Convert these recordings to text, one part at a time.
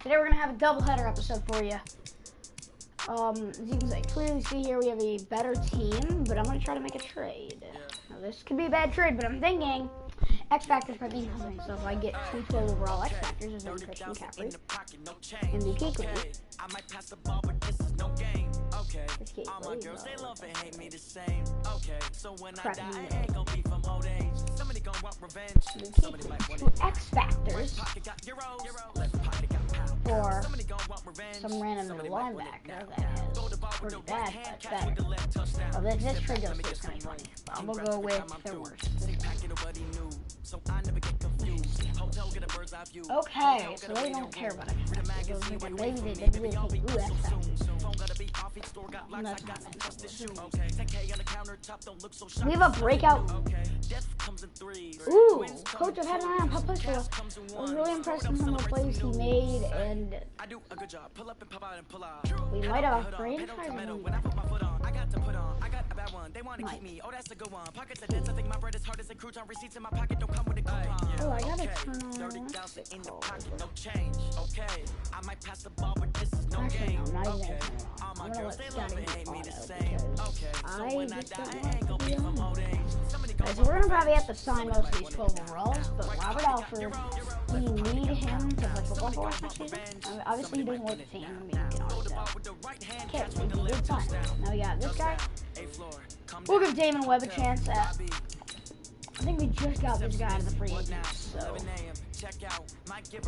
Today we're gonna have a doubleheader episode for you. As you can clearly see here, we have a better team, but I'm gonna try to make a trade. Now this could be a bad trade, but I'm thinking X Factors might be happening. So if I get 212 overall X Factors, as in Christian McCaffrey, MVP could be. All my girls, they love and hate me the same. Okay, so when I die, I ain't gonna be from old age. Somebody gonna want revenge. Somebody might want to X Factors for some random linebacker that is pretty bad, but better. Oh, this trade goes to 2020. I'm gonna go with the worst. Okay, so they don't care about it. Maybe they didn't really think, ooh, that's we have a breakout. Ooh, coach, I've had an eye on Pop Push. I was really impressed with some of the plays he made, and we might have a franchise. Oh, I gotta turn on. Actually, no, not even. I'm gonna let Scotty get auto because I just don't want to be on. So we're gonna probably have to sign most of these 12 overalls, but Robert Alford, we need him to play football for us next season. Obviously, he doesn't work the team. I mean, you can always tell. Okay, so we did fine. Now we got this guy. We'll give Damon Webb a chance at. I think we just got this guy out of the free agents, so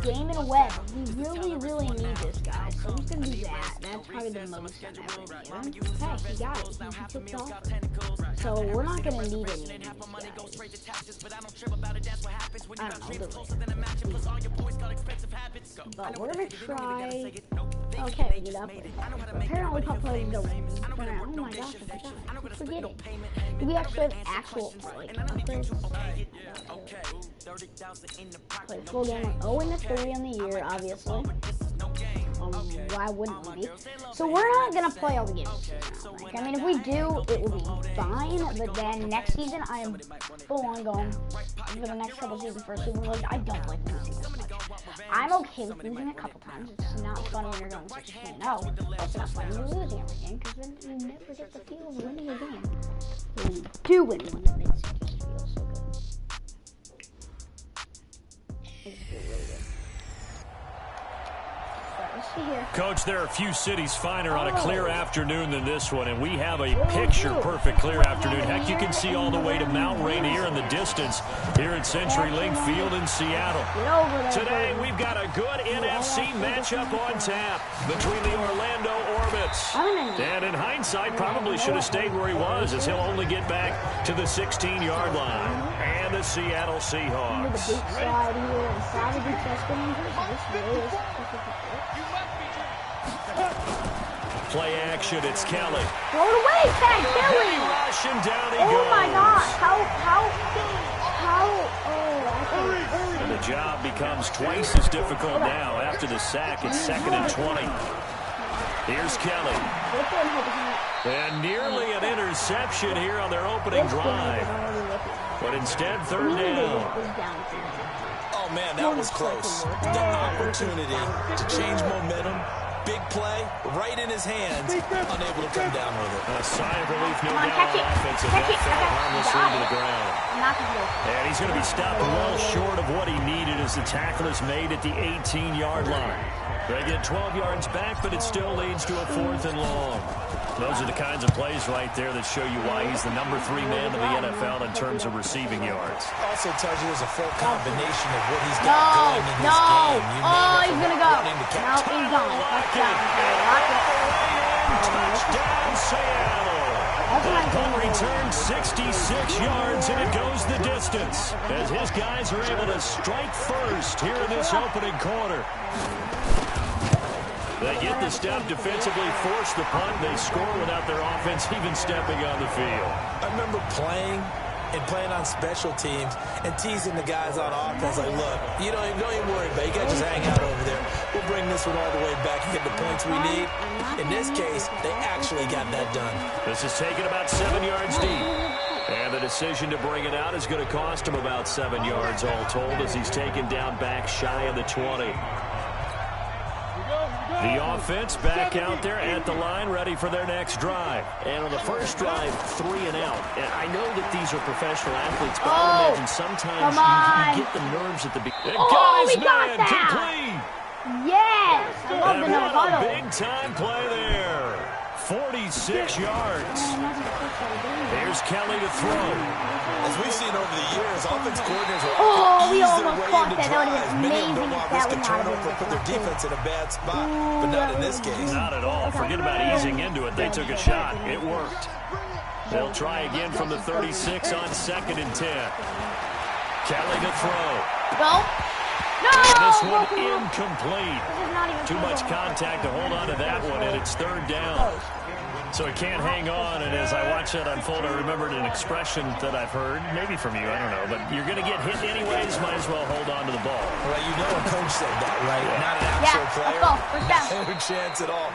Damon Webb, we really need this guy, so he's gonna do that. That's probably the most I've ever need him. Okay, he got it. He took the offer. So we're not gonna need any of these guys. I don't know, but we're gonna try. Okay, we did upgrade. Apparently, Pop Push don't. Oh my gosh, I forget it. Do we actually have actual like upgrades? Play full game on 0-3 on the year, obviously. Why wouldn't we be? So we're not gonna play all the games. Like, I mean, if we do, it will be fine. But then next season, I am full on going for the next couple seasons for a Super Bowl. I don't like losing this much. I'm okay with losing a couple times. It's not fun when you're going 6-0. It's not fun when you're losing every game because then you never get the feel of winning a game. When you do win one, it makes it just feel so good. Coach, there are a few cities finer on a clear afternoon than this one, and we have a picture-perfect clear afternoon. Heck, you can see all the way to Mount Rainier in the distance here at CenturyLink Field in Seattle. Today, we've got a good NFC matchup on tap between the Orlando Orbits. And in hindsight, probably should have stayed where he was, as he'll only get back to the 16-yard line. And the Seattle Seahawks. Play action, it's Kelly. Throw it away, Pat Kelly! Rushing down he goes. Oh my gosh, And the job becomes twice as difficult now. After the sack, it's 2nd and 20. Here's Kelly. And nearly an interception here on their opening drive. But instead, 3rd down. Oh man, that was close. The opportunity to change momentum. Big play, right in his hands, unable to come down with it. A sigh of relief, no doubt, on offense, and that fell harmlessly to the ground. And he's going to be stopped well short of what he needed as the tackle is made at the 18-yard line. They get 12 yards back, but it still leads to a 4th and long. Those are the kinds of plays right there that show you why he's the number 3 man in the NFL in terms of receiving yards. Also tells you there's a full combination of what he's got going in this game. He's going to go. No, he's gone. Touchdown, Seattle. Punt return 66 yards, and it goes the distance as his guys are able to strike first here in this opening quarter. They get the stop defensively, force the punt, and they score without their offense even stepping on the field. I remember playing on special teams and teasing the guys on offense like, look, you don't even worry about it. You guys just hang out over there. We'll bring this one all the way back and get the points we need. In this case, they actually got that done. This is taken about 7 yards deep. And the decision to bring it out is going to cost him about 7 yards all told as he's taken down back shy of the 20. The offense back out there at the line, ready for their next drive. And on the first drive, 3 and out. And I know that these are professional athletes, but I would imagine sometimes you get the nerves at the beginning. We got that! Complete. Yes! I love the no huddle. Big-time play there. 46 yards. Here's Kelly to throw. As we've seen over the years, offense coordinators will we ease almost their way caught into that. That would have drives. been Many of them amazing don't if want that risk would a not have turnover, been put their defense in a bad spot, but not in this case. Not at all. Forget about easing into it. They took a shot. It worked. They'll try again from the 36 on 2nd and 10. Kelly to throw. Go. No! And this one incomplete. Too much contact to hold on to that one, and it's 3rd down. So he can't hang on, and as I watch that unfold, I remembered an expression that I've heard, maybe from you, I don't know, but you're going to get hit anyways, might as well hold on to the ball. Well, you know a coach said that, right? Yeah. Not an actual player. First down. No chance at all.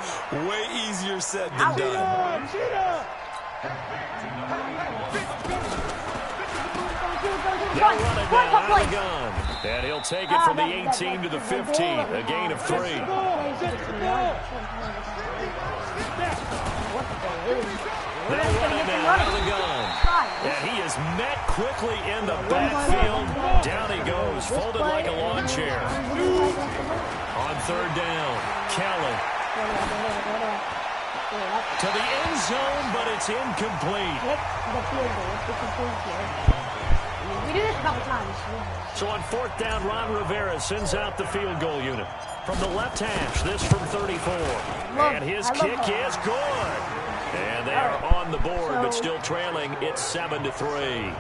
Way easier said than done. They'll run it down out of the gun. And he'll take it from the 18 to the 15, a gain of 3. They'll run it down out of the gun. And he is met quickly in the backfield. Down he goes, folded like a lawn chair. On 3rd down, Kelly. To the end zone, but it's incomplete. We do this a couple times. So on 4th down, Ron Rivera sends out the field goal unit. From the left hash, this from 34. And his kick is good. And they are on the board, but still trailing. It's 7-3.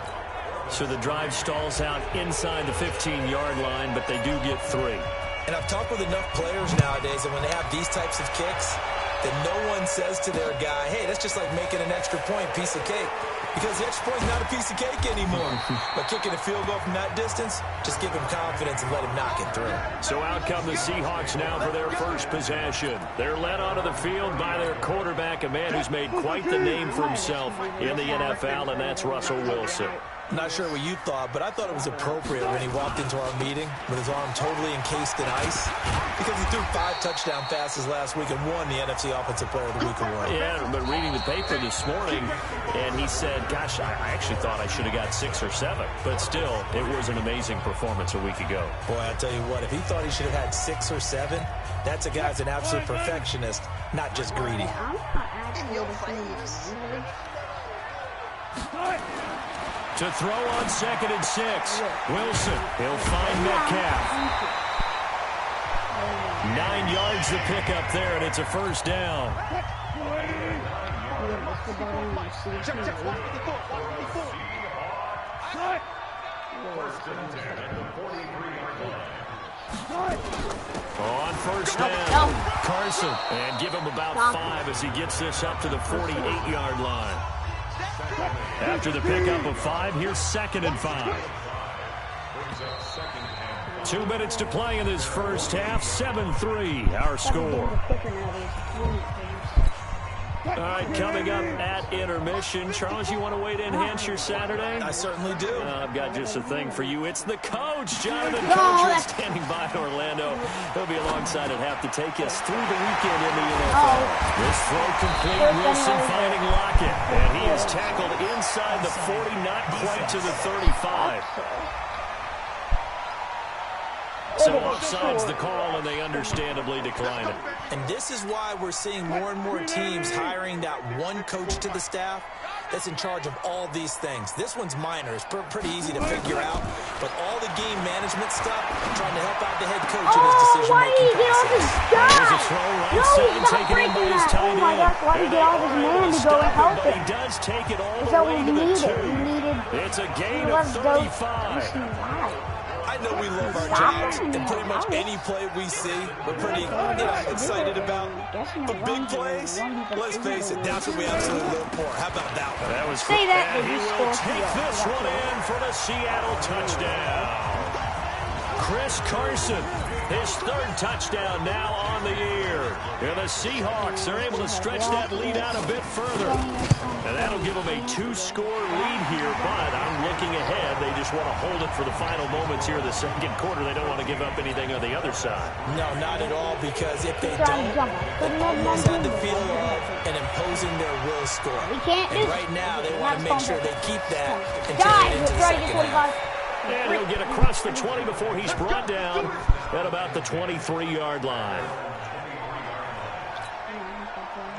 So the drive stalls out inside the 15-yard line, but they do get 3. And I've talked with enough players nowadays that when they have these types of kicks, that no one says to their guy, hey, that's just like making an extra point, piece of cake. Because the extra point's not a piece of cake anymore. But kicking a field goal from that distance, just give him confidence and let him knock it through. So out come the Seahawks now for their first possession. They're led onto the field by their quarterback, a man who's made quite the name for himself in the NFL, and that's Russell Wilson. Not sure what you thought, but I thought it was appropriate when he walked into our meeting with his arm totally encased in ice, because he threw 5 touchdown passes last week and won the NFC Offensive Player of the Week award. Yeah, but reading the paper this morning, and he said, gosh, I actually thought I should have got 6 or 7. But still, it was an amazing performance a week ago. Boy, I tell you what, if he thought he should have had 6 or 7, that's a guy who's an absolute perfectionist, not just greedy. To throw on 2nd and 6. Wilson, he'll find Metcalf. 9 yards to pick up there, and it's a 1st down. On 1st down, Carson, and give him about 5 as he gets this up to the 48-yard line. After the pickup of 5, here's 2nd and 5. 2 minutes to play in this first half. 7-3, our score. All right, coming up at intermission. Charles, you want to wait to enhance your Saturday? I certainly do. I've got just a thing for you. It's the coach, Jonathan Coach, standing by in Orlando. He'll be alongside at half to take us through the weekend in the NFL. This throw complete, Wilson finding Lockett. And he is tackled inside the 40, not quite to the 35. So offside's the call, and they understandably decline it. And this is why we're seeing more and more teams hiring that one coach to the staff that's in charge of all these things. This one's minor. It's pretty easy to figure out. But all the game management stuff, trying to help out the head coach in his decision-making process. There's a throw right side, taken in by his tight end. Why did he get all his man to go and help But it? he does take it all the So way we to the needed 2. It's a gain of 35. I know we love our jobs, and pretty much any play we see, we're pretty excited about. But big plays, let's face it, that's what we absolutely live for. How about that one? That was Say that, and he but you will scored. take this one in for the Seattle touchdown. Chris Carson His third touchdown now on the year. And the Seahawks are able to stretch that lead out a bit further. And that'll give them a 2-score lead here, but I'm looking ahead. They just want to hold it for the final moments here in the second quarter. They don't want to give up anything on the other side. No, not at all, because if they don't, they almost have the feel of an imposing their will score. And right now, they want to make sure they keep that and take it into the second half. And he'll get across the 20 before he's brought down at about the 23-yard line.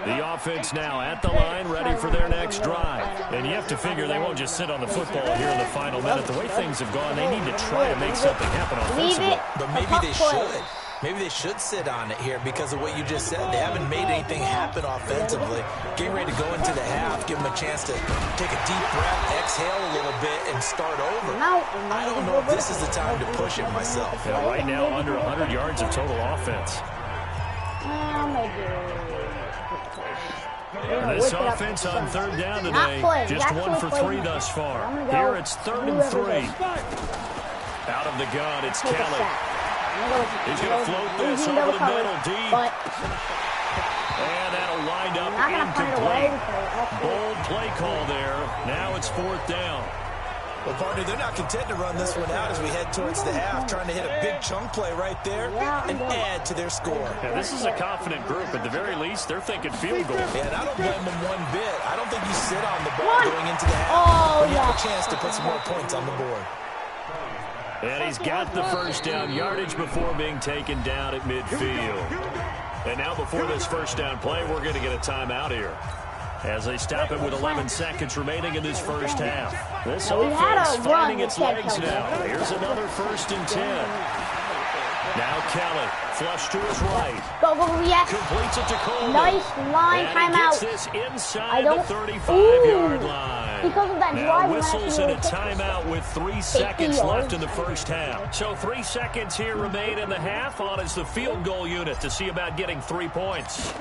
The offense now at the line, ready for their next drive. And you have to figure they won't just sit on the football here in the final minute. The way things have gone, they need to try to make something happen offensively. But maybe they should. Maybe they should sit on it here because of what you just said. They haven't made anything happen offensively. Getting ready to go into the half, give them a chance to take a deep breath, exhale a little bit, and start over. I don't know if this is the time to push it myself. Yeah, right now, under 100 yards of total offense. And this offense on third down today, just 1 for 3 thus far. Here it's 3rd and 3. Out of the gun, it's Kelly. He's going to float this over the middle deep. And that'll wind up incomplete. Bold play call there. Now it's 4th down. Well, partner, they're not content to run this one out as we head towards the half, trying to hit a big chunk play right there and add to their score. Yeah, this is a confident group. At the very least, they're thinking field goal. Yeah, and I don't blame them one bit. I don't think you sit on the ball going into the half when you have a chance to put some more points on the board. And he's got the first down, yardage before being taken down at midfield. And now before this first down play, we're going to get a timeout here, as they stop it with 11 seconds remaining in this first half. This offense finding its legs now. Here's another 1st and 10. Now Kelly, flush to his right. Go, yes. Completes it to Coleman. Nice line, timeout. Gets this inside the 35-yard line. Because of that now whistles and a timeout with 3 seconds left in the first half. So 3 seconds here remain in the half. On is the field goal unit to see about getting 3 points.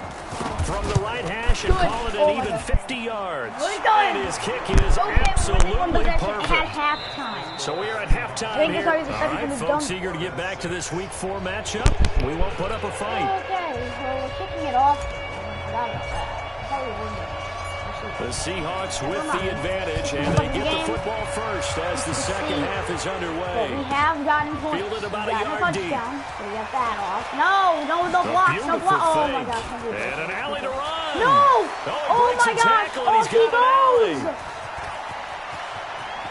From the right hash and call it an even 50 yards. And his kick is absolutely perfect. At halftime. So we are at halftime here. All right, folks, eager to get back to this Week 4 matchup. We won't put up a fight. Okay, so we're kicking it off. The Seahawks with the advantage, and they get the football first as the second half is underway. We have gotten points. Fielded about a yard deep. So we get that off. No blocks. No block. Oh my gosh. And an alley to run. No! Oh my gosh. Oh, he goes.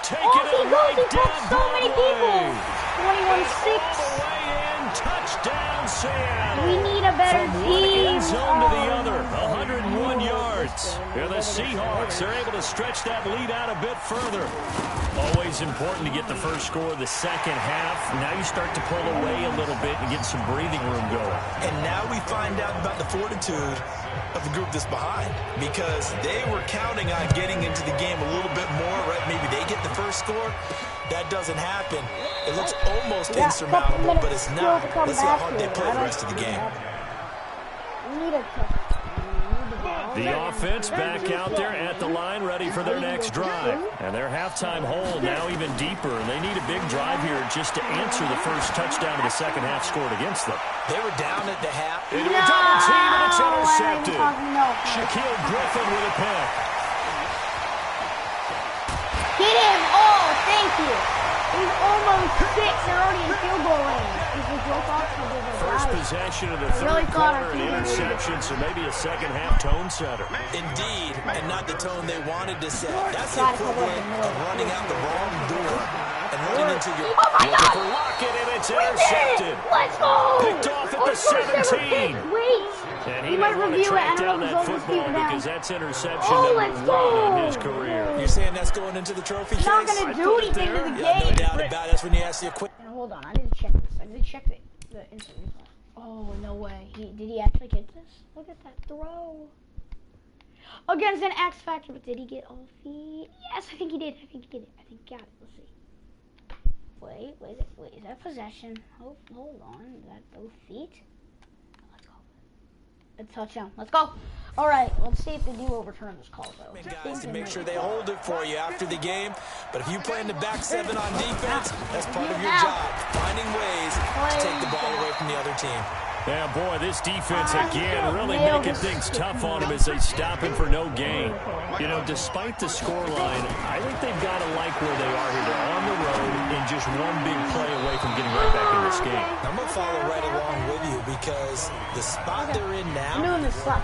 He touched so many people. 21-6. Touchdown, Seattle. We need a better From team. One end zone to the other, 101 yards. And the Seahawks are able to stretch that lead out a bit further. Always important to get the first score of the second half. Now you start to pull away a little bit and get some breathing room going. And now we find out about the fortitude of the group that's behind, because they were counting on getting into the game a little bit more, right? Maybe they get the first score. That doesn't happen. It looks almost insurmountable, but it's not. Let's see how hard they play the rest of the game. The offense back out there at the line, ready for their next drive. And their halftime hole now even deeper, and they need a big drive here just to answer the first touchdown of the second half scored against them. They were down at the half. Into a double team, and it's intercepted. Shaquille Griffin with a pick. Get him! Oh, thank you. He's almost 6. They're already in field goal range. First possession of the third quarter, an interception, so maybe a second half tone setter. Indeed, and not the tone they wanted to set. That's the equivalent of running out the wrong door and running into your... Looking for Lockett, and it's intercepted. Let's go! Picked off at the 17. Wait! And he might want to track down that football because that's interception number 1 in his career. You're saying that's going into the trophy case? Not going to do anything to the game. Yeah, no doubt about it. That's when you ask you a quick... Hold on, I need to check this. I need to check the instant replay. Oh, no way. Did he actually get this? Look at that throw. Against an X Factor, but did he get all feet? Yes, I think he did. I think he got it. Let's see. Wait, is that possession? Hold on. Is that both feet? Let's go. a touchdown. Let's go. All right, let's see if they do overturn this call, though. Guys, to make sure they hold it for you after the game. But if you play in the back seven on defense, that's part of your job, finding ways to take the ball away from the other team. Yeah, boy, this defense again really making things tough on him as they stop him for no gain. You know, despite the scoreline, I think they've got to like where they are here. They're on the road and just one big play away from getting right back in this game. I'm going to follow right along with you because the spot they're in now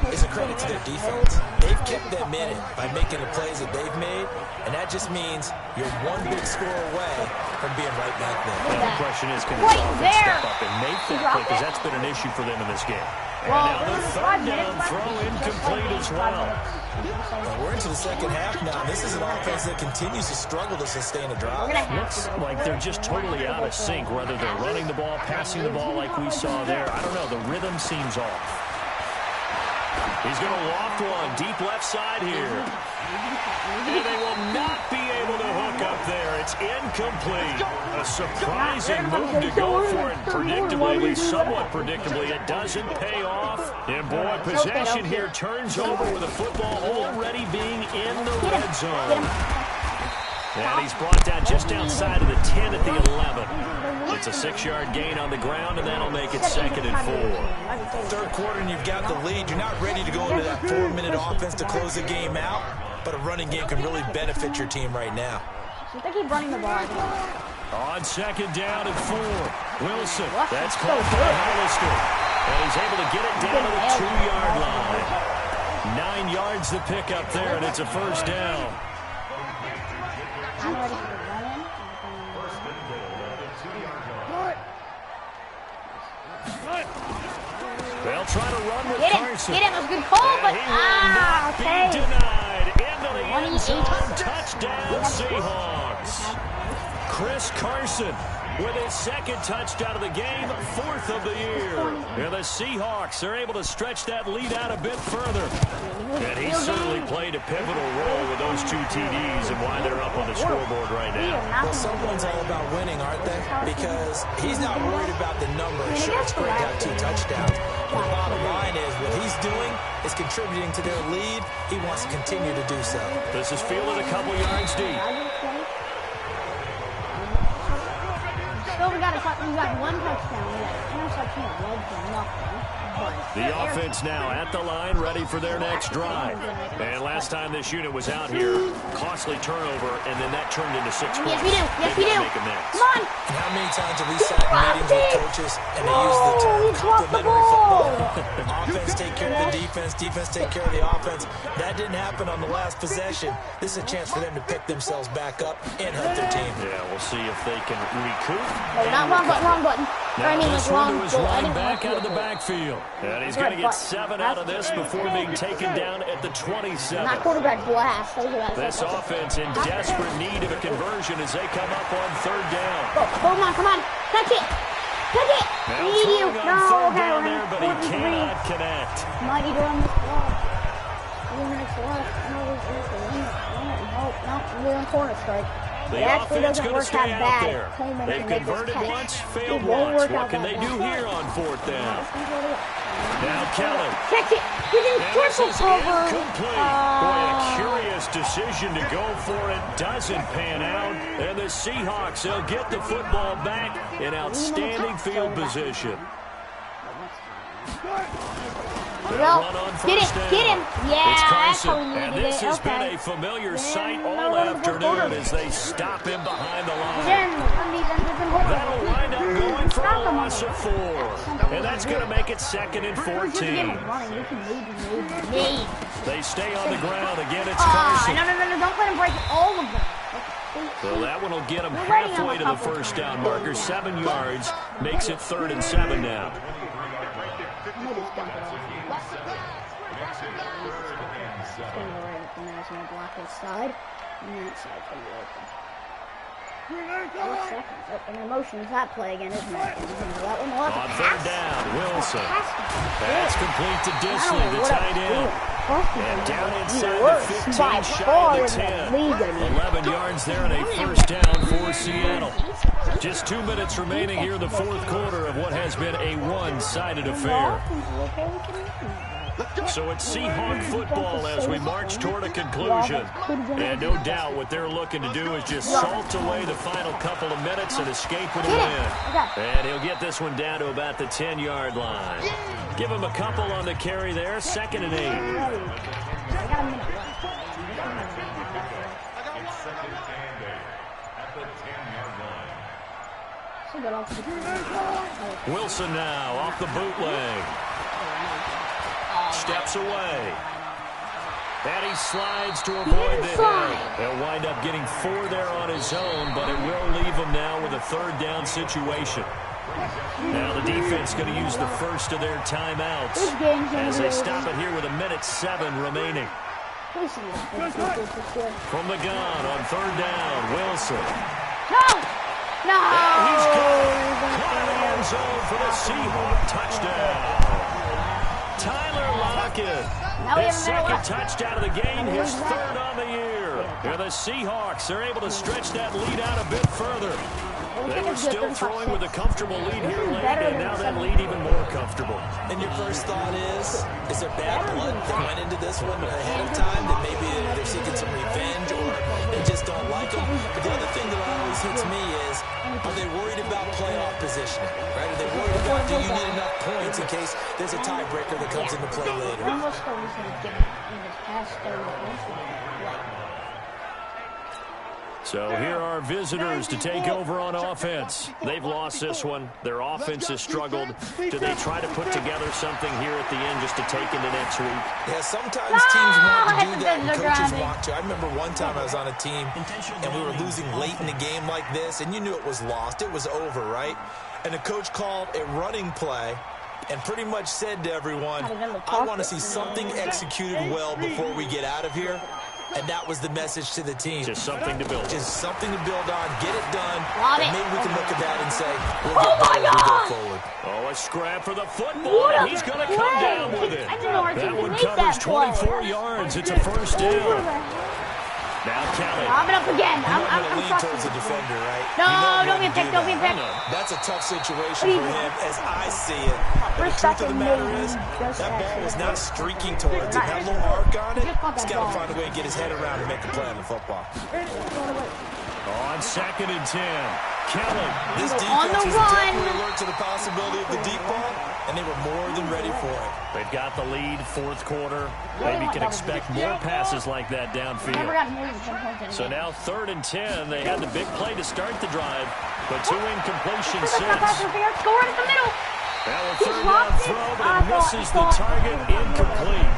is a credit to their defense. They've kept them in it by making the plays that they've made, and that just means you're one big score away from being right back there. And the question is, can they step up and make that play? Because that's been an issue for them in this game. And now the third down throw incomplete as well. We're into the second half now. This is an offense that continues to struggle to sustain a drive. Looks like they're just totally out of sync, whether they're running the ball, passing the ball like we saw there. I don't know. The rhythm seems off. He's going to loft one deep left side here. And they will not be able to hook up there. It's incomplete. A surprising move to go for it. Predictably, at least somewhat predictably, it doesn't pay off. And boy, possession here turns over with the football already being in the red zone. And he's brought down just outside of the 10 at the 11. It's a 6-yard gain on the ground, and that'll make it 2nd and 4. Third quarter, and you've got the lead. You're not ready to go into that 4-minute offense to close the game out, but a running game can really benefit your team right now. So they keep running the ball. On 2nd down and 4. Wilson, that's called by Hollister. And he's able to get it down to the 2-yard line. 9 yards to pick up there, and it's a first down. I'm ready for the run-in. They'll try to run with Carson. Get him. That was a good call, but be denied. Into the end zone. Touchdown, Seahawks. Chris Carson with his 2nd touchdown of the game, 4th of the year. And the Seahawks are able to stretch that lead out a bit further. And he certainly played a pivotal role with those 2 TDs and why they're up on the scoreboard right now. Well, someone's all about winning, aren't they? Because he's not worried about the number. Sure, it's great to have 2 touchdowns. The bottom line is what he's doing is contributing to their lead. He wants to continue to do so. This is fielded a couple yards deep. Still, we got 1 touchdown. We got an interception that led to nothing. The offense now at the line, ready for their next drive. And last time this unit was out here, costly turnover, and then that turned into 6 points. Yes, we do. Yes, we do. Come on. And how many times have we sat in meetings with coaches and they use the term complementary football? Offense take care of the defense, defense take care of the offense. That didn't happen on the last possession. This is a chance for them to pick themselves back up and help their team. Yeah, we'll see if they can recoup. Oh, not wrong button. Now this one was running back out of the backfield. And he's going to get 7 out of this before being taken down at the 27. Not quarterback blast. This offense in desperate need of a conversion as they come up on 3rd down. Come on. Touch it. Now throwing on 3rd down there, but he cannot connect. Mighty to run this ball. 3 minutes left. No, we're on corner strike. The offense going to stay out there. They've converted once, failed once. What can they do here on 4th down? Now Kelly. Catch it. He's in triple cover. Incomplete. Boy, a curious decision to go for it. Doesn't pan out. And the Seahawks, they'll get the football back in outstanding field position. Get him. Yeah, it's Carson. that's how we needed And this has been a familiar sight all afternoon as they stop him behind the line. That'll wind up going for a loss of 4. And that's going to make it 2nd and 14. They stay on the ground. Again, it's Carson. No, don't let him break all of them. Well, that one will get him halfway to the first down marker. 7 yards makes it 3rd and 7 now. Block his side, and that side's going to be open. And the motion is that play again, isn't it? On 3rd down, Wilson. That's complete to Disley, the tight end. And down inside the 15, shy of the 10. 11 yards there and a first down for Seattle. Just 2 minutes remaining here in the 4th quarter of what has been a one-sided affair. So it's Seahawk football as we march toward a conclusion. And no doubt what they're looking to do is just salt away the final couple of minutes and escape with a win. And he'll get this one down to about the 10-yard line. Give him a couple on the carry there, 2nd and 8. Wilson now off the bootleg. Steps away. And he slides to avoid the hit. He'll wind up getting 4 there on his own, but it will leave him now with a 3rd down situation. Now the defense going to use the first of their timeouts as they stop it here with 1:07 remaining. From the gun on 3rd down, Wilson. No! And he's gone. Caught in the end zone for the Seahawk touchdown. Tyler Lockett, his 2nd touchdown of the game, his 3rd on the year. And the Seahawks are able to stretch that lead out a bit further. They were still throwing with a comfortable lead here late, and now that lead even more comfortable. And your first thought is there bad blood that went into this one ahead of time, that maybe they're seeking some revenge or they just don't like them? But the other thing that always hits me is, are they worried about playoff positioning? Right? Are they worried about, do you need enough points in case there's a tiebreaker that comes into play later? So here are visitors to take over on offense. They've lost this one. Their offense has struggled. Do they try to put together something here at the end just to take into next week? Yeah, sometimes teams want to do that and coaches want to. I remember one time I was on a team and we were losing late in the game like this, and you knew it was lost. It was over, right? And the coach called a running play and pretty much said to everyone, I want to see something executed well before we get out of here. And that was the message to the team. Just something to build. Just something to build on. Get it done. And maybe we can look at that and say, we'll get better as we go forward. Oh, a scrap for the football. And he's going to come down with it. That one covers 24 yards. It's a 1st down. Now Kelly. I'm up again. I'm lean towards the defender, right? No, don't be a pick. Don't be a pick. That's a tough situation for him, as I see it. But the truth of the matter is, that ball was not streaking towards him. Had a little arc on it. He's got to find a way to get his head around and make a play on the football. On 2nd and 10. Kelly. This defense was definitely alert to the possibility of the deep ball, and they were more than ready for it. They've got the lead, 4th quarter. Maybe can expect more passes like that downfield. So now 3rd and 10. They had the big play to start the drive, but 2 incompletions since. Now a 3rd down throw, but it misses the target, incomplete.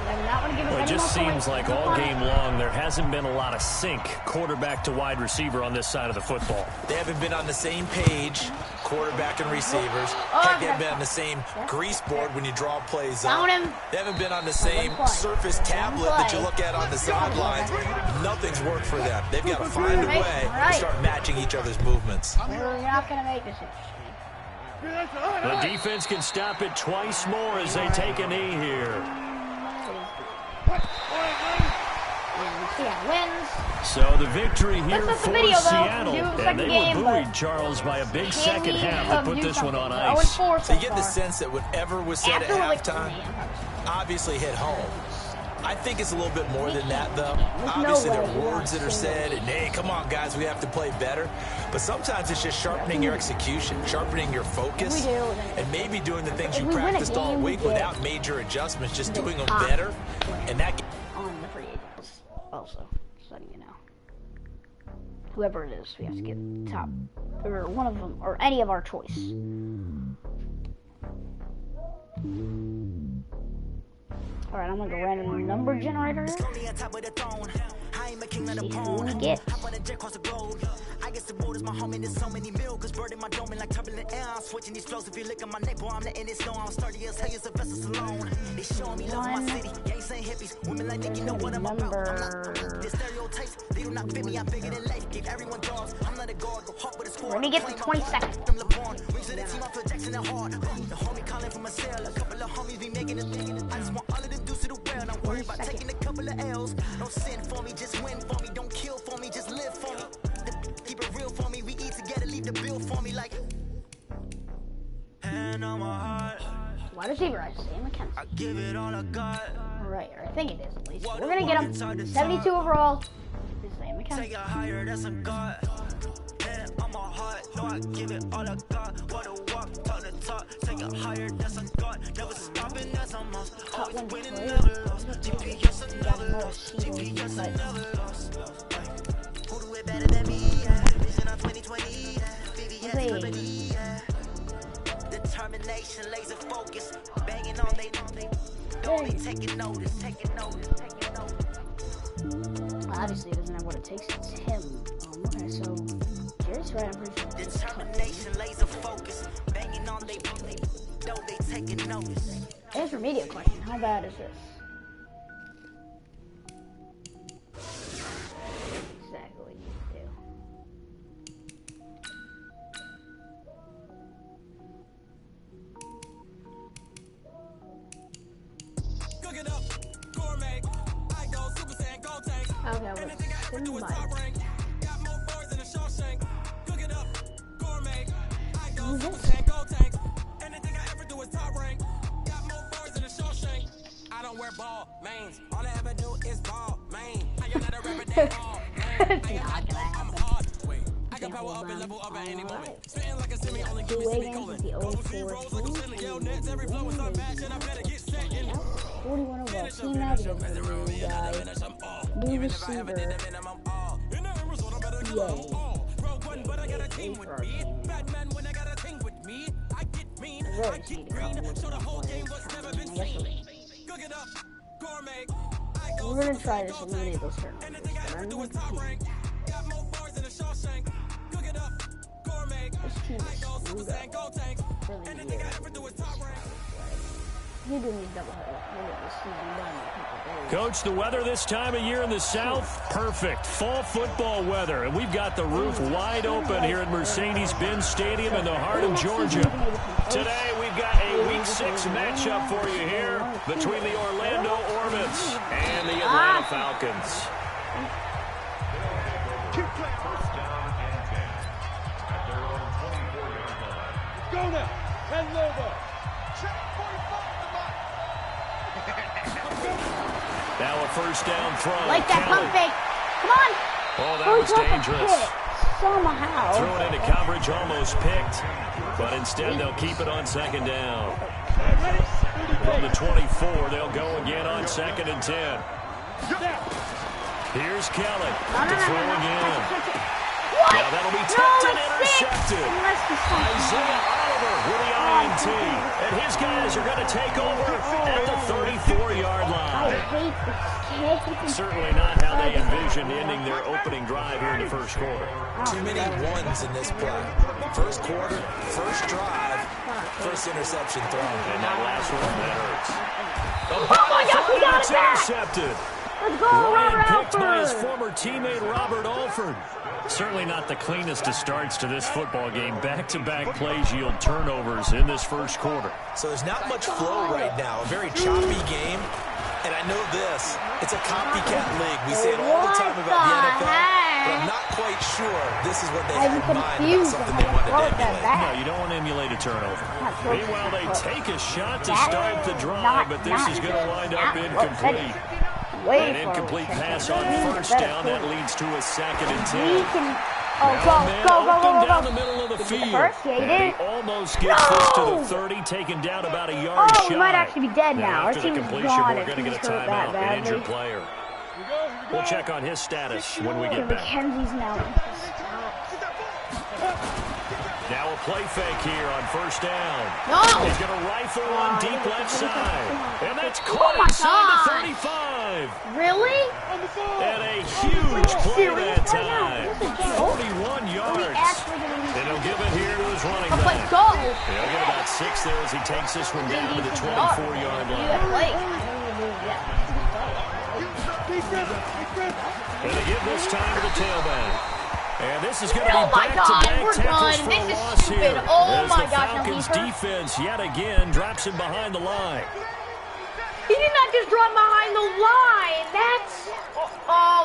Well, it just seems like all game long there hasn't been a lot of sync quarterback to wide receiver on this side of the football. They haven't been on the same page, quarterback and receivers. Heck, they haven't been on the same grease board when you draw plays up. They haven't been on the same surface tablet that you look at on the sidelines. Nothing's worked for them. They've got to find a way to start matching each other's movements. We're not going to make this. The defense can stop it twice more as they take a knee here. So the victory here for Seattle, and they were buoyed, Charles, by a big second half to put this one on ice. So you get the sense that whatever was said at halftime obviously hit home. I think it's a little bit more than that, though. Obviously, there are words that are said, and hey, come on, guys, we have to play better. But sometimes it's just sharpening your execution, sharpening your focus, and maybe doing the things you practiced all week without major adjustments, just doing them better. And that on the free agents, also, just letting you know. Whoever it is, we have to get top, or one of them, or any of our choice. Alright, I'm gonna go random number generator. See who we get. I guess the road is my home and there's so many milkers burning my dome like turbulent air. I'm switching these flows. If you look at my neck, boy, I'm letting it slow. I'm sturdy as hell, as a vessel alone. They showing me love in my city. They ain't saying hippies. Women like think you know what I'm about. The stereotypes, they do not fit me. I'm bigger than life. Give everyone dogs. I'm not a guard. Go hard with a score. Let me get to 20 seconds. From LeBron, reach to the team. I feel Jackson and hard. The homie calling from a cell. A couple of homies be making a thing. I just want all of them dudes to the well. I'm worried about taking a couple of L's. Don't sin for me, just win for me. Don't kill for me, just live for me. Keep it real for me, we eat together, leave the bill for me like hand on my heart. wide receiver, Isaiah McKenzie. Alright, or I think it is at least. We're gonna get him 72 overall. Isaiah McKenzie. Determination, laser focus, banging on they taking notice. Obviously, he doesn't have what it takes. It's him. Okay, so Jerry's right. I'm pretty sure. Determination, laser focus, banging on they taking notice. Here's your media question. How bad is this? Exactly what you need to do. Okay, let's invite. Who's this? I don't wear ball mains. All I ever do is ball main. I am not a rapper that ball main. I'm hard. I can power up and level up at any moment. Spitting like a semi, only give me semi-colon. Those 3 rolls like a silly yell nets. Every flow is not bad, and I better get set in. 41 overall. Team negative for the guy. New receiver. Yay. But I got a team with me. Batman when I got a team with me. I get mean, I get green. So the whole game was never been seen. Cook it up, gourmet. We're gonna try this eliminate those tournaments. Anything I ever do is top rank. Got more bars than a Shawshank. Cook it up, gourmet. This team I go is Super Saiyan Gold Tank. Anything I ever do is top rank. You're doing these doubleheader. We'll get this season done in a couple days. Coach, the weather this time of year in the South, perfect. Fall football weather. And we've got the roof wide open here at Mercedes-Benz Stadium in the heart of Georgia. Today, we've got a Week 6 matchup for you here between the Orlando Ornaments and the Atlanta Falcons. Go now. And Lobo. Now a first down throw. Like that pump fake. Come on. Oh, that was dangerous. Somehow. Thrown into coverage, almost picked. But instead, they'll keep it on second down. From the 24, they'll go again on 2nd and 10. Here's Kelly to throw again. Now that'll be tipped and intercepted. Isaiah Oliver with the INT. And his guys are going to take over at the 34-yard line. I hate this game. Certainly not how they envisioned ending their opening drive here in the first quarter. Too many ones in this play. First quarter, first drive, first interception thrown. And that last one, that hurts. Oh my gosh, we got it back! Intercepted. Let's go, Ryan Robert picked by his Alford! former teammate Robert Alford. Certainly not the cleanest of starts to this football game. Back-to-back plays yield turnovers in this first quarter. So there's not much flow right now. A very choppy game. And I know this. It's a copycat league. We say it all the time about the NFL. But I'm not quite sure this is what they had in mind about something they wanted to emulate. No, you don't want to emulate a turnover. Meanwhile, they take a shot to start the drive, but this is going to wind up incomplete. An incomplete pass on first down. That leads to a 2nd and 10. Go. Down the middle of the field. He almost gets this to the 30, taken down about a yard shy. He might actually be dead now. After the completion, we're going to get a timeout, an injured player. We'll check on his status when we get back. McKenzie's now. Now a play fake here on first down. No! He's going to rifle one deep left side. And that's caught inside the 35. Really? And a huge play that time. 41 yards. And he'll give it here to his running back. He'll get about 6 there as he takes this one down to the 24-yard line. And they give this time to the tailback. And this is going to be back-to-back tackles for a loss here. Oh my gosh, the Falcons defense yet again drops him behind the line. He did not just drop behind the line. That's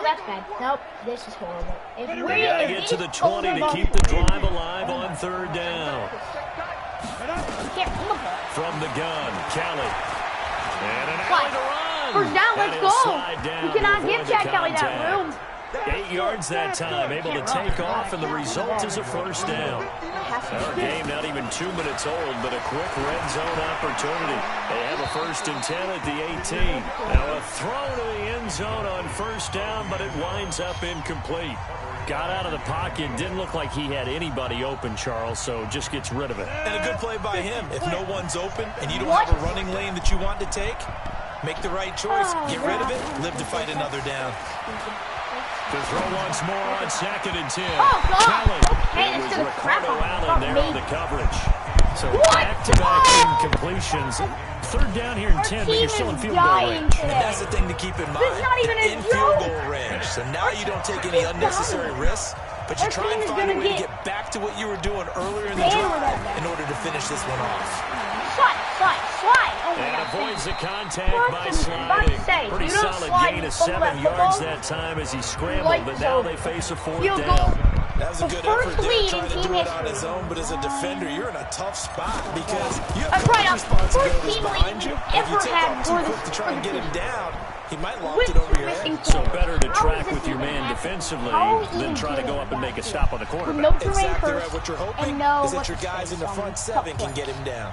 that's bad. Nope, this is horrible. They got to get to the 20 to keep the drive alive on 3rd down. Can't pull the ball. From the gun, Kelly. And an alley to run. First down, let's go. You cannot give Chad Kelly that room. 8 yards that time, able to take off, and the result is a first down. Our game not even 2 minutes old, but a quick red zone opportunity. They have a 1st and 10 at the 18. Now a throw to the end zone on first down, but it winds up incomplete. Got out of the pocket, didn't look like he had anybody open, Charles, so just gets rid of it. And a good play by him. If no one's open and you don't have a running lane that you want to take, make the right choice. Get rid of it, live to fight another down. To throw once more on 2nd and 10. Oh, God. Kelly. Okay, It was that's Ricardo Allen there on the coverage. So What? back-to-back Oh. incompletions. 3rd down here and 10, but you're still in field goal range. And that's the thing to keep in mind. It's not even a in field joke. goal range. So now you don't take any unnecessary risks, but you Our try team and is find a gonna way to get get back to what you were doing earlier in the hammered drive at that. in order to finish this one off. Slide. Oh, my And God. avoids the contact What by the- sliding. say, Pretty you don't solid slide, gain you of fumble 7 that yards football. that time as he scrambled, Like but so. now they face a 4th Field down. goal. That was a The good first effort there, lead trying in to team do it on history. his own, but as a defender, you're in a tough spot because you have That's coverage right, responsibilities first team behind lead you. If ever you take had off too for the- quick to try and get him down, he might loft With it over your missing head. So better to How track is this with your even man happening? defensively How than even try to go did up and make a that stop on the With quarterback. no terrain Exactly curse right. What you're hoping and no is that your what's guys in the face front on 7 can top get him down.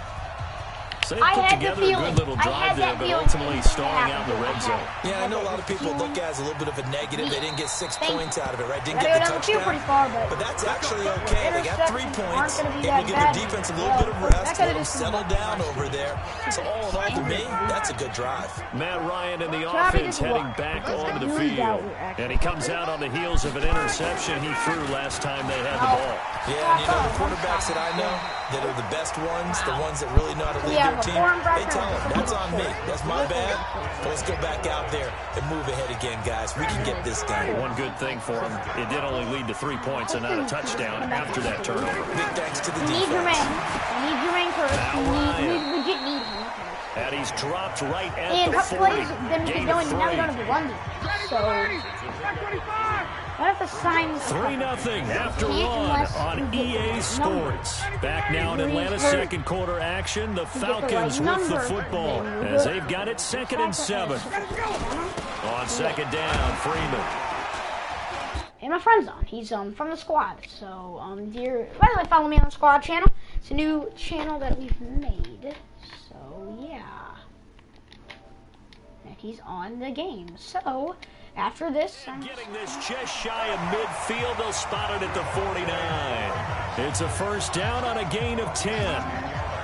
So they I put had the together a feeling. good little I drive had there, that but feeling. ultimately stalling out in the red zone. Yeah, I know a lot of people look at it as a little bit of a negative. They didn't get 6 points out of it, right? Didn't Gotta get go the down the field pretty touchdown. far, But that's actually okay. They got 3 interceptions points. aren't gonna be Able to that give their bad. defense a little bit of rest, That let could've them just settle been down over there. So all in all, to me, that's a good drive. Matt Ryan and the Travis offense is heading what? back onto the Really doubt field. we're actually- And he comes out on the heels of an interception he threw last time they had the ball. Yeah, and you know the quarterbacks that I know that are the best ones, the ones that really know how to lead Yeah, their but team, foreign they pressure tell them, is that's on me. something. That's my bad. But let's go back out there and move ahead again, guys. We can get this done. One good thing for him, it did only lead to 3 points and not a touchdown after that turnover. Big thanks to the We need defense. Jermaine Curse. Now We Ryan. legit need him. And he's dropped right at And the a couple 40. plays, then we Gain can go of and now we 3. don't have to run defense. So I have to sign 3-0 after one on EA Sports. Back now in Atlanta's second quarter action, the Falcons with the football as they've got it 2nd and 7. On 2nd down, Freeman. And my friend's on. He's from the squad. So by the way, follow me on the squad channel. It's a new channel that we've made. So yeah. And he's on the game. So after this, Getting this just shy of midfield, they'll spot it at the 49. It's a first down on a gain of 10.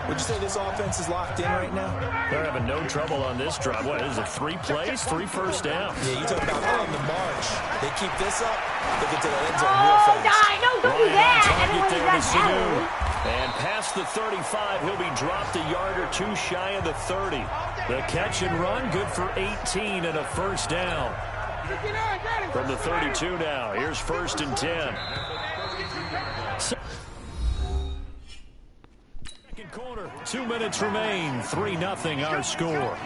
Would you say this offense is locked in right now? They're having no trouble on this drive. What is it, 3 plays, 3 first downs? Yeah, you talk about on the march. They keep this up, they get to the end zone real fast. don't do that. Target Everyone's there got to Sanu. that. And past the 35, he'll be dropped a yard or 2 shy of the 30. The catch and run, good for 18 and a first down. From the 32 now, here's 1st and 10. Second quarter, 2 minutes remain, 3-0 our score.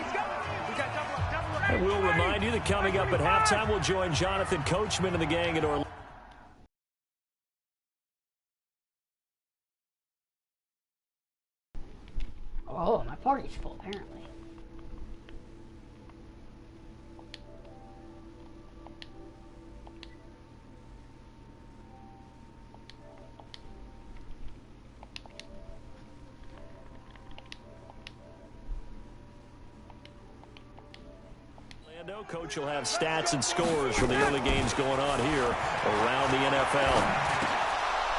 And we'll remind you that coming up at halftime, we'll join Jonathan Coachman and the gang at Orlando. Oh, my party's full, apparently. Coach will have stats and scores from the early games going on here around the NFL.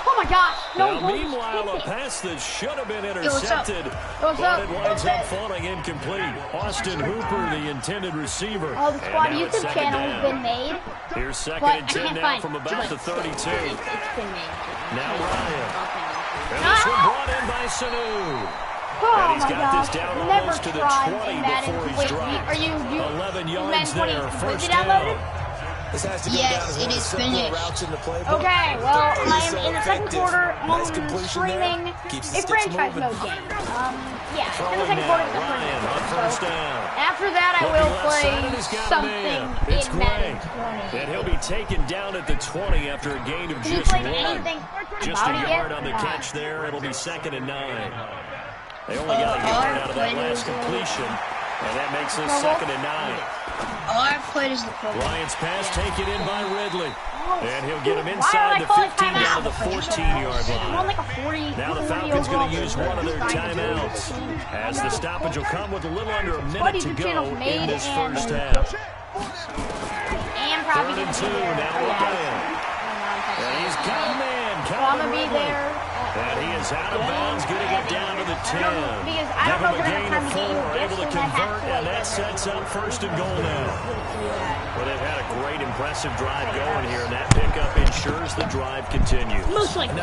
Oh my gosh! No, Now, meanwhile, a pass that should have been intercepted, What's but up? it winds up falling incomplete. Austin Hooper, the intended receiver. Oh, the squad And now it's YouTube 2nd channel has down. been made. Here's 2nd But and I 10 can't now find from about the 32. It's been made. Now Ryan. And this one brought in by Sanu. Oh And he's my got gosh. this down Never almost to the tried 20 in Madden. before he's Wait, dropped. are you 11 yards Madden 20 there, completely first downloaded? down. This has to go Yes, down as it one of the is simpler finished. routes in the playbook. Okay, well, They're I'm so in the second effective. quarter Nice on completion there. streaming Keeps the a sticks franchise moving. mode game. Yeah, it's in the Throwing second now, quarter. It's the Ryan on first first quarter. down. After that, I Looking will left play side, and he's got a something man. It's in Madden Gray. 20. And he'll be taken down at the 20 after a gain of Have you just played 1. anything Just about a it yard yet? on the catch there. It'll be 2nd and 9. They only got a yard out of that last completion, and that makes it 2nd and 9. All I've played is the Pro Bowl. Lions pass taken in by Ridley. And he'll get him inside the 15 down to the 14-yard line. Now the Falcons going to use one of their timeouts, as the stoppage will come with a little under a minute to go in this first half. 3rd and 2, now Ryan. And he's coming in, there. And he is out of bounds, getting it down to the 10. Give him a gain of 4, able to convert, and that sets up 1st and goal now. Well, they've had a great, impressive drive going here, and that pickup ensures the drive continues. Looks like you're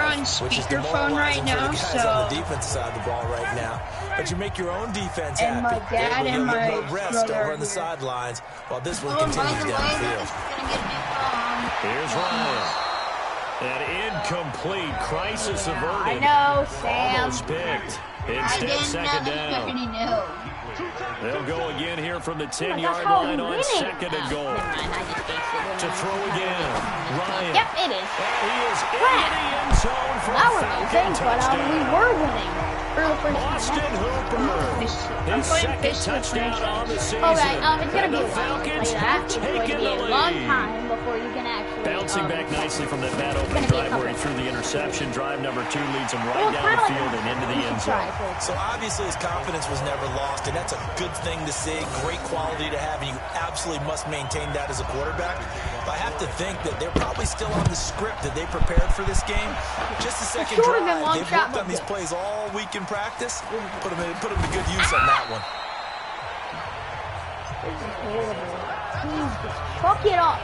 on speakerphone right now, so on the defense side of the ball right now. But you make your own defense happy. And my dad and my rest brother over on the sidelines while this one continues downfield. Here's Ryan. An incomplete, crisis averted. I know, Sam. Almost picked. Instead, 2nd down. They'll go again here from the 10-yard line on 2nd and goal. To throw again. Ryan. Yep, it is. And he is in the end zone for a Falcon touchdown. We were winning. Austin Hooper. His 2nd touchdown on the season. Okay, it's going to be the Falcons have taken the lead. A long time before you can actually... Bouncing back nicely from that bad opening drive where he threw the interception. Drive number 2 leads him right down the field and into the end zone. So obviously his confidence was never lost, and that's a good thing to see. Great quality to have, and you absolutely must maintain that as a quarterback. But I have to think that they're probably still on the script that they prepared for this game. Just a second drive. They've worked on these plays all week in practice. Put them to good use on that one. Chuck it up.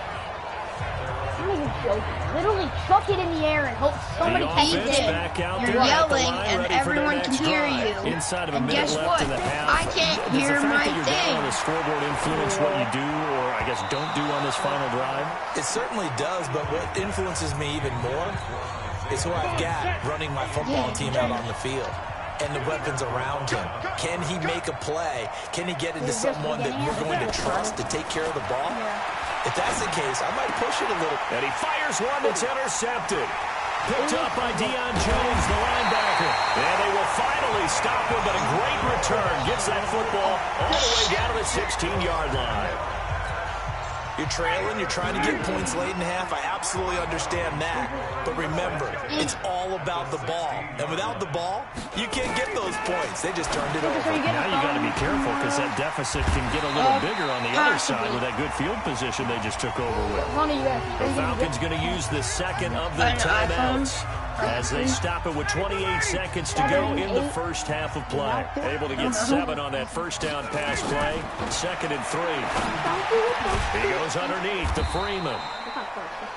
I'm not even joking. Literally chuck it in the air and hope somebody catches it. You're yelling and everyone can hear you. And guess what? I can't hear my thing. Does the scoreboard influence what you do, or I guess don't do on this final drive? It certainly does, but what influences me even more is who I've got running my football team out on the field. And the weapons around him. Can he make a play? Can he get into someone that we're going to trust to take care of the ball? If that's the case, I might push it a little. And he fires one that's intercepted. Picked up by Deion Jones, the linebacker. And they will finally stop him, but a great return. Gets that football all the way down to the 16-yard line. You're trailing, you're trying to get points late in half. I absolutely understand that. But remember, it's all about the ball. And without the ball, you can't get those points. They just turned it over. Now you got to be careful because that deficit can get a little bigger on the other side with that good field position they just took over with. The Falcons going to use the 2nd of their timeouts as they stop it with 28 seconds to go in the first half of play. Able to get 7 on that first down pass play. 2nd and 3. He goes underneath to Freeman.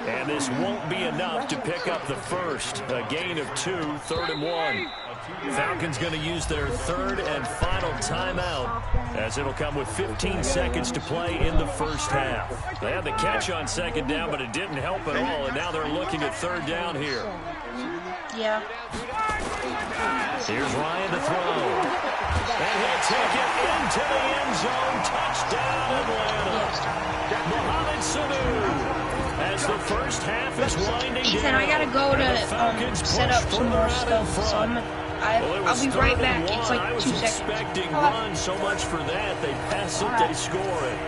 And this won't be enough to pick up the first. A gain of 2, 3rd and 1. Falcons going to use their 3rd and final timeout as it'll come with 15 seconds to play in the first half. They had the catch on 2nd down, but it didn't help at all, and now they're looking at 3rd down here. Yeah. Here's Ryan to throw. And he'll take it into the end zone. Touchdown, Atlanta. Mohamed Sanu. As the first half is winding Ethan, down. I gotta go to set up some more stuff. So I'll be right back. It's like 2 seconds. Expecting run, so much for that. They pass it, they score it.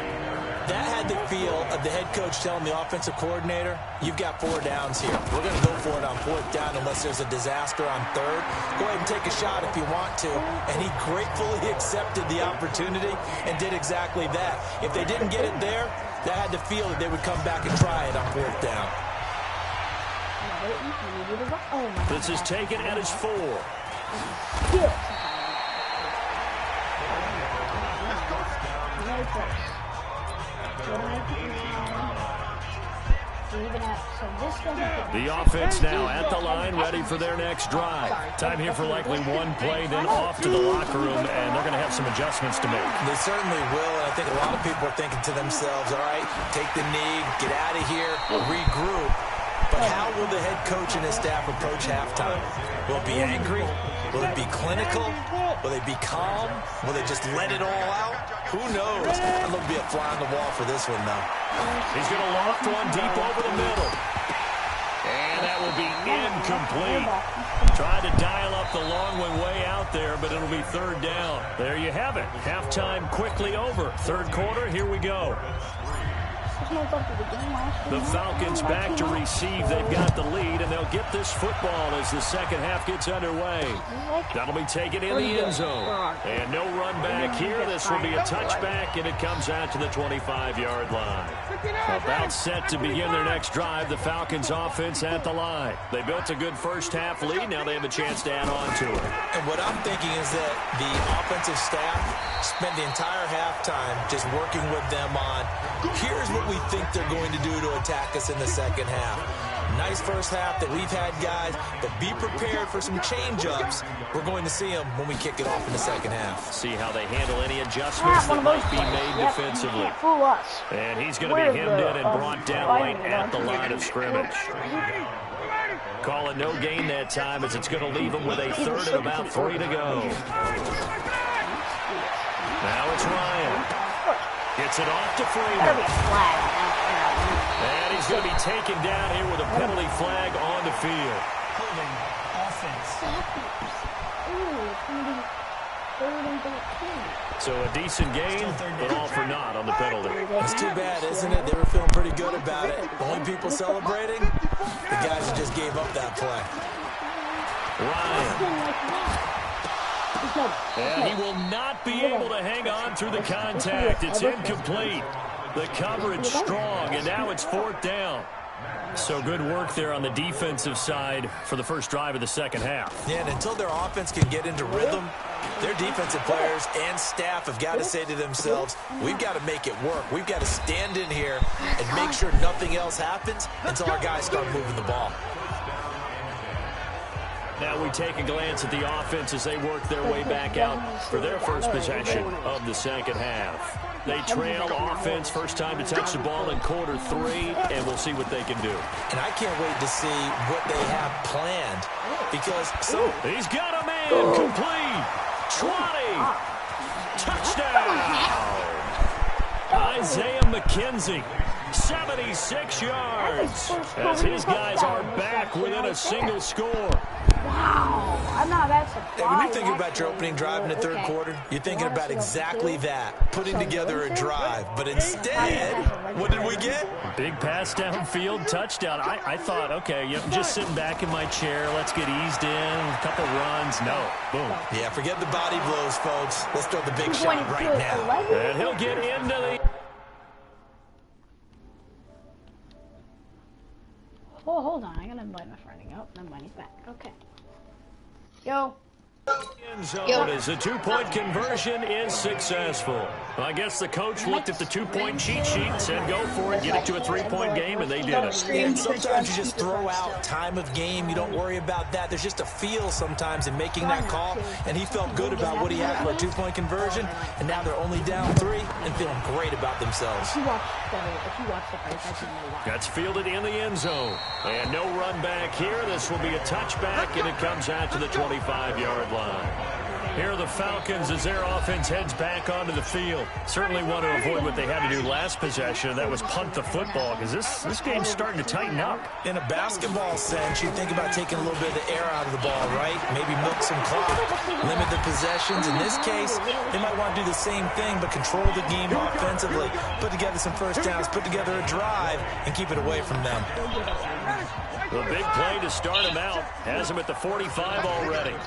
That had the feel of the head coach telling the offensive coordinator, you've got 4 downs here. We're going to go for it on 4th down unless there's a disaster on 3rd. Go ahead and take a shot if you want to. And he gratefully accepted the opportunity and did exactly that. If they didn't get it there, that had the feel that they would come back and try it on 4th down. This is taken at his 4. The offense now at the line, ready for their next drive. Time here for likely one play, then off to the locker room, and they're going to have some adjustments to make. They certainly will, and I think a lot of people are thinking to themselves, all right, take the knee, get out of here, regroup. But how will the head coach and his staff approach halftime? Will it be angry? Will it be clinical? Will they be calm? Will they just let it all out? Who knows? I'd love to be a fly on the wall for this one, though. He's going to loft one deep over the middle. And that will be incomplete. Tried to dial up the long one way out there, but it'll be third down. There you have it. Halftime quickly over. Third quarter, here we go. The Falcons back to receive. They've got the lead, and they'll get this football as the second half gets underway. That'll be taken in the end zone. And no run back here. This will be a touchback, and it comes out to the 25-yard line. About set to begin their next drive. The Falcons offense at the line. They built a good first half lead. Now they have a chance to add on to it. And what I'm thinking is that the offensive staff spent the entire halftime just working with them on, here's what we think they're going to do to attack us in the second half. Nice first half that we've had, guys, but be prepared for some change-ups. We're going to see them when we kick it off in the second half. See how they handle any adjustments that might be made defensively. And he's going to be hemmed in and brought down right at the line of scrimmage. Call it no gain that time as it's going to leave him with a third and about 3 to go. Now it's Ryan. Gets it off to Freeman. And he's going to be taken down here with a penalty flag on the field. Holding offense. So a decent gain, but all for naught on the penalty. It's too bad, isn't it? They were feeling pretty good about it. The only people celebrating, the guys who just gave up that play. Ryan. And he will not be able to hang on through the contact. It's incomplete. The coverage strong, and now it's fourth down. So good work there on the defensive side for the first drive of the second half. Yeah, and until their offense can get into rhythm, their defensive players and staff have got to say to themselves, we've got to make it work. We've got to stand in here and make sure nothing else happens until our guys start moving the ball. Now we take a glance at the offense as they work their way back out for their first possession of the second half. They trail offense, first time to touch the ball in quarter 3, and we'll see what they can do. And I can't wait to see what they have planned because he's got a man complete. 20. Touchdown. Isaiah McKenzie. 76 yards as his guys are back within a single score. Wow, I'm not that surprised. When you're thinking about your opening drive in the third quarter, you're thinking about exactly that, putting together a drive. But instead, what did we get? Big pass downfield, touchdown. I thought, okay, yep, just sitting back in my chair, let's get eased in, a couple runs. No, boom. Yeah, forget the body blows, folks. Let's throw the big shot right now. And he'll get into the... Oh, hold on. I gotta invite my friend. Oh, never mind. He's back. Okay. Yo. As the two-point conversion is successful. Well, I guess the coach looked at the two-point cheat sheet and said, go for it, get it to a three-point game, and they did it. And sometimes you just throw out time of game. You don't worry about that. There's just a feel sometimes in making that call, and he felt good about what he had for a two-point conversion, and now they're only down 3 and feeling great about themselves. That's fielded in the end zone. And no run back here. This will be a touchback, and it comes out to the 25-yard line. Here are the Falcons as their offense heads back onto the field. Certainly want to avoid what they had to do last possession. That was punt the football, because this game's starting to tighten up. In a basketball sense, you think about taking a little bit of the air out of the ball, right? Maybe milk some clock, limit the possessions. In this case, they might want to do the same thing, but control the game offensively, put together some first downs, put together a drive, and keep it away from them. The big play to start him out has him at the 45 already.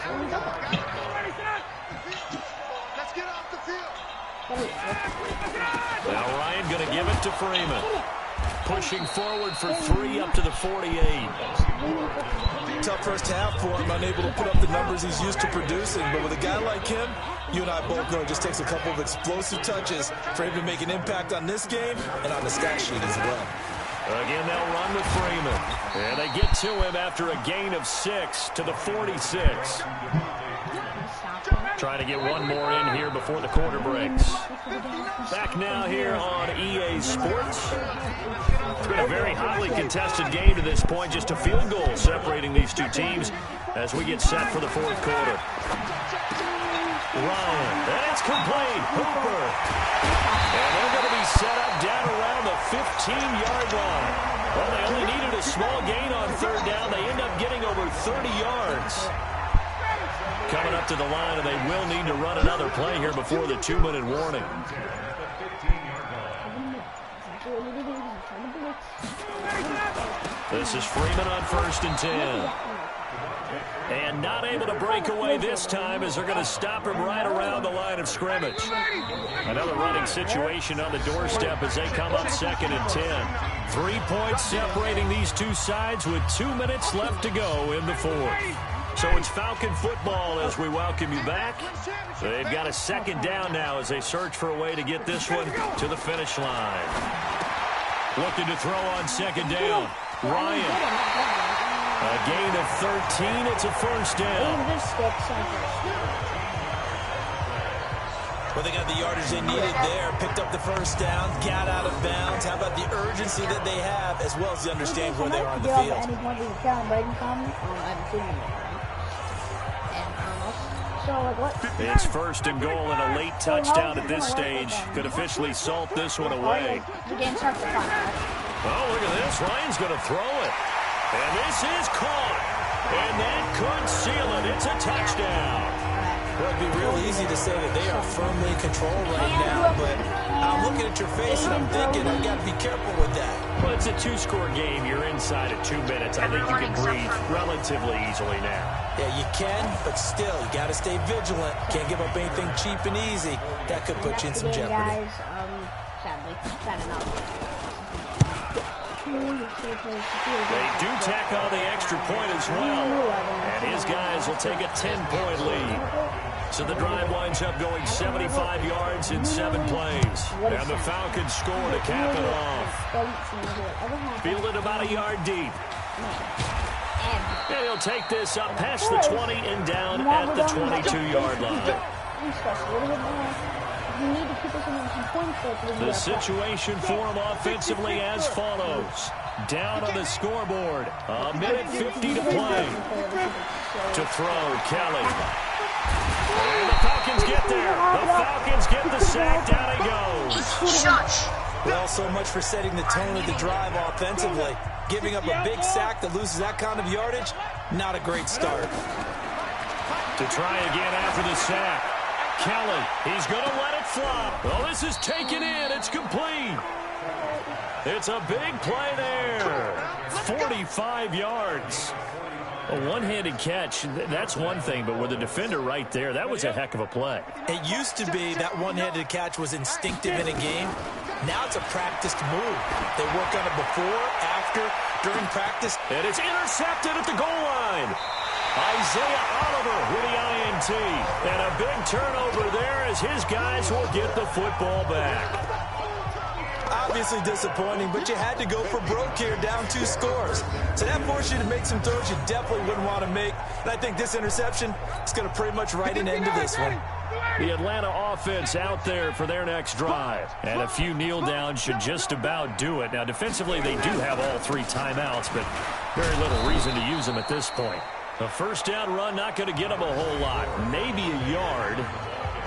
Now Ryan going to give it to Freeman. Pushing forward for 3 up to the 48. Tough first half for him, unable to put up the numbers he's used to producing. But with a guy like him, you and I both know it just takes a couple of explosive touches for him to make an impact on this game and on the stat sheet as well. Again, they'll run with Freeman. And they get to him after a gain of 6 to the 46. Trying to get one more in here before the quarter breaks. Back now here on EA Sports. It's been a very hotly contested game to this point. Just a field goal separating these two teams as we get set for the fourth quarter. Ryan, and it's complete. Hooper. And they're going to be set up down around the 15-yard line. Well, they only needed a small gain on third down. They end up getting over 30 yards. Coming up to the line, and they will need to run another play here before the 2-minute warning. This is Freeman on 1st and 10. And not able to break away this time as they're going to stop him right around the line of scrimmage. Another running situation on the doorstep as they come up 2nd and 10. 3 points separating these two sides with 2 minutes left to go in the 4th. So it's Falcon football as we welcome you back. They've got a 2nd down now as they search for a way to get this one to the finish line. Looking to throw on 2nd down. Ryan. A gain of 13. It's a 1st down. Well, they got the yardage they needed there. Picked up the 1st down. Got out of bounds. How about the urgency that they have as well as the understanding where they are on the field? It's 1st and goal and a late touchdown at this stage. Could officially salt this one away. Oh, look at this. Ryan's going to throw it. And this is caught. And that could seal it. It's a touchdown. Well, it'd be real easy to say that they are firmly in control right now, but I'm looking at your face and I'm thinking I've got to be careful with that. Well, it's a 2-score game. You're inside at 2 minutes. I think you can breathe relatively easily now. Yeah, you can, but still, you got to stay vigilant. Can't give up anything cheap and easy. That could put you in some jeopardy. Guys, sadly, sad enough. They do tack on the extra point as well. And his guys will take a 10-point lead. So the drive winds up going 75 yards in 7 plays. And the Falcons score to cap it off. Fielded about a yard deep. And he'll take this up past the 20 and down at the 22-yard line. The situation for him offensively as follows. Down on the scoreboard. A minute 50 to play. To throw, Kelly. And the Falcons get there. The Falcons get the sack. Down he goes. Well, so much for setting the tone of the drive offensively. Giving up a big sack that loses that kind of yardage, not a great start. To try again after the sack. Kelly, he's going to let it fly. Well, this is taken in. It's complete. It's a big play there. 45 yards. A one-handed catch, that's one thing, but with a defender right there, that was a heck of a play. It used to be that one-handed catch was instinctive in a game. Now it's a practiced move. They work on it before, after, during practice. And it's intercepted at the goal line. Isaiah Oliver with the INT. And a big turnover there as his guys will get the football back. Obviously disappointing, but you had to go for broke here, down 2 scores. So that forced you to make some throws you definitely wouldn't want to make. And I think this interception is going to pretty much write an end to this one. The Atlanta offense out there for their next drive. And a few kneel downs should just about do it. Now, defensively, they do have all 3 timeouts, but very little reason to use them at this point. A first down run, not going to get them a whole lot. Maybe a yard.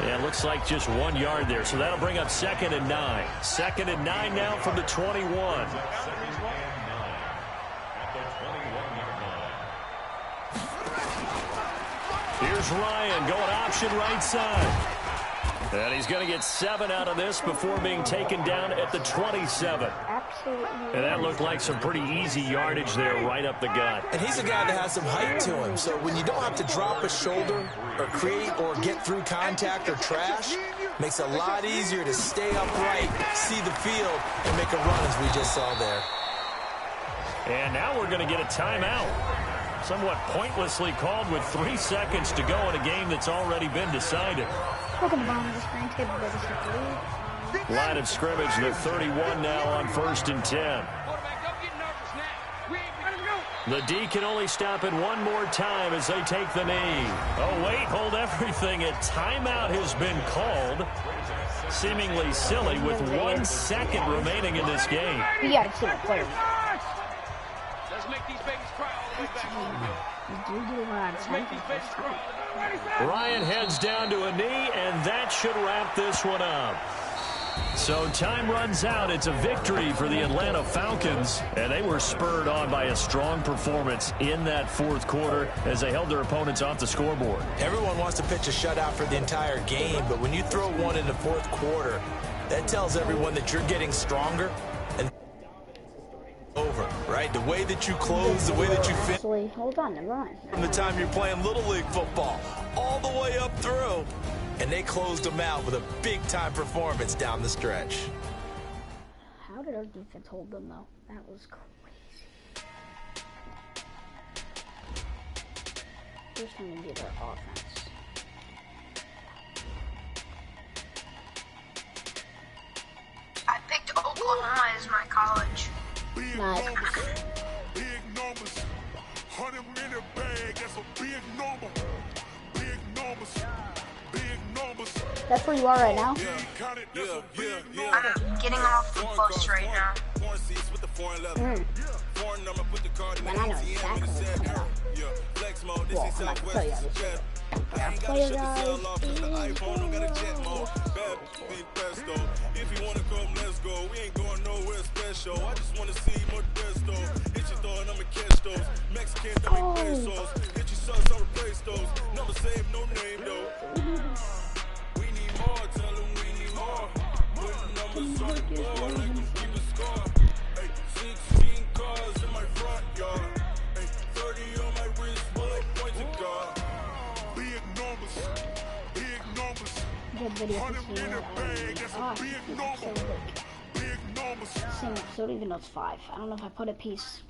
Yeah, it looks like just 1 yard there. So that'll bring up 2nd and 9. 2nd and 9 now from the 21. Here's Ryan going option right side. And he's going to get 7 out of this before being taken down at the 27. Absolutely. And that looked like some pretty easy yardage there right up the gut. And he's a guy that has some height to him. So when you don't have to drop a shoulder or create or get through contact or trash, makes it a lot easier to stay upright, see the field, and make a run as we just saw there. And now we're going to get a timeout. Somewhat pointlessly called with 3 seconds to go in a game that's already been decided. Look at the bottom of the screen to get the biggest lead. Line of scrimmage, the 31 now on 1st and 10. The D can only stop it one more time as they take the knee. Oh, wait, hold everything. A timeout has been called. Seemingly silly with 1 second remaining in this game. You gotta see the player. Let's make these babies cry all the way back home. Ryan heads down to a knee, and And that should wrap this one up. So time runs out. It's a victory for the Atlanta Falcons, and they were spurred on by a strong performance in that fourth quarter as they held their opponents off the scoreboard. Everyone wants to pitch a shutout for the entire game, but when you throw one in the fourth quarter, that tells everyone that you're getting stronger and over, right? The way that you close, the way that you finish. Actually, hold on, never mind. From the time you're playing Little League football, all the way up through. And they closed them out with a big-time performance down the stretch. How did our defense hold them, though? That was crazy. First time we did our offense. I picked Oklahoma as my college. Nice. Big numbers. 100-minute bag, that's a big number. Big numbers. That's where you are right now? I'm getting off the bus right now. Then I know exactly what's coming up. Well, I'm not going to tell you everything. Our player guys. If you want to come, let's go. We ain't going nowhere special. I just want to see more Desto. Hit your thought, I'ma catch those. Mexican, don't make pesos. Hit your sons, I'll replace those. Never save no name, though. We need more, tell them we need more. Put numbers on the board, like them keep a score. Hey, 16 cars in my front yard. Hey, 30 on my wrist, bullet pointed guard. Big numbers, big numbers. Good video for here. Big numbers. Same episode, even though it's 5. I don't know if I put a piece